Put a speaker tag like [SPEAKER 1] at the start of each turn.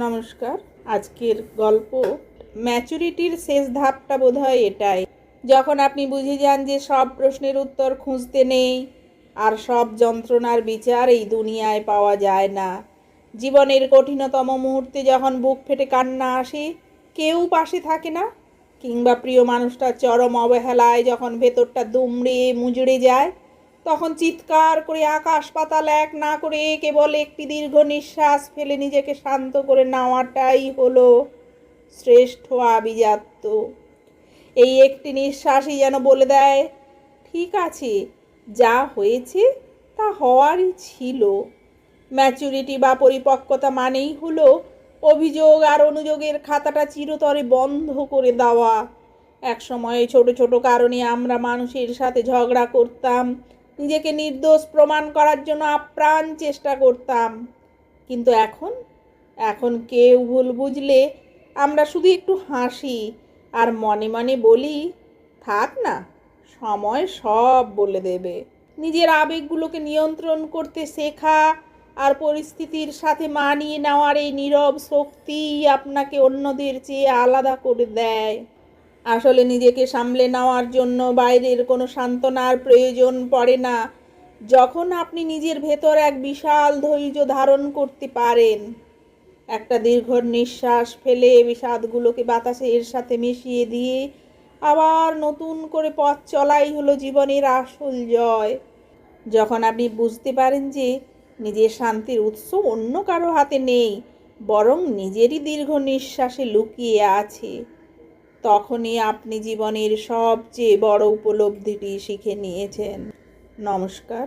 [SPEAKER 1] নমস্কার। আজকের গল্প ম্যাচুরিটির শেষ ধাপটা বোধহয় এটাই, যখন আপনি বুঝে যান যে সব প্রশ্নের উত্তর খুঁজতে নেই আর সব যন্ত্রণার বিচার এই দুনিয়ায় পাওয়া যায় না। জীবনের কঠিনতম মুহূর্তে যখন বুক ফেটে কান্না আসে, কেউ পাশে থাকে না, কিংবা প্রিয় মানুষটার চরম অবহেলায় যখন ভেতরটা দুমড়ে মুচড়ে যায়, তখন চিৎকার করে আকাশ পাতাল এক না করে কেবল একটি দীর্ঘ নিঃশ্বাস ফেলে নিজেকে শান্ত করে নেওয়াটাই হলো শ্রেষ্ঠ আভিজাত্য। এই একটি নিঃশ্বাসই যেন বলে দেয়, ঠিক আছে, যা হয়েছে তা হওয়ারই ছিল। ম্যাচুরিটি বা পরিপক্কতা মানেই হলো অভিযোগ আর অনুযোগের খাতাটা চিরতরে বন্ধ করে দেওয়া। একসময় ছোট ছোট কারণে আমরা মানুষের সাথে ঝগড়া করতাম, নিজেকে নির্দোষ প্রমাণ করার জন্য আপ্রাণ চেষ্টা করতাম। কিন্তু এখন এখন কেউ ভুল বুঝলে আমরা শুধু একটু হাসি আর মনে মনে বলি, থাক না, সময় সব বলে দেবে। নিজের আবেগগুলোকে নিয়ন্ত্রণ করতে শেখা আর পরিস্থিতির সাথে মানিয়ে নেওয়ার এই নীরব শক্তি আপনাকে অন্যদের চেয়ে আলাদা করে দেয়। আসলে নিজেকে সামলে নেওয়ার জন্য বাইরের কোনো সান্ত্বনার প্রয়োজন পড়ে না, যখন আপনি নিজের ভেতর এক বিশাল ধৈর্য ধারণ করতে পারেন। একটা দীর্ঘ নিঃশ্বাস ফেলে বিষাদগুলোকে বাতাসের সাথে মিশিয়ে দিয়ে আবার নতুন করে পথ চলাই হলো জীবনের আসল জয়। যখন আপনি বুঝতে পারেন যে নিজের শান্তির উৎস অন্য কারো হাতে নেই, বরং নিজেরই দীর্ঘ নিঃশ্বাসে লুকিয়ে আছে, তখনই আপনি জীবনের সবচেয়ে বড় উপলব্ধিটি শিখে নিয়েছেন। নমস্কার।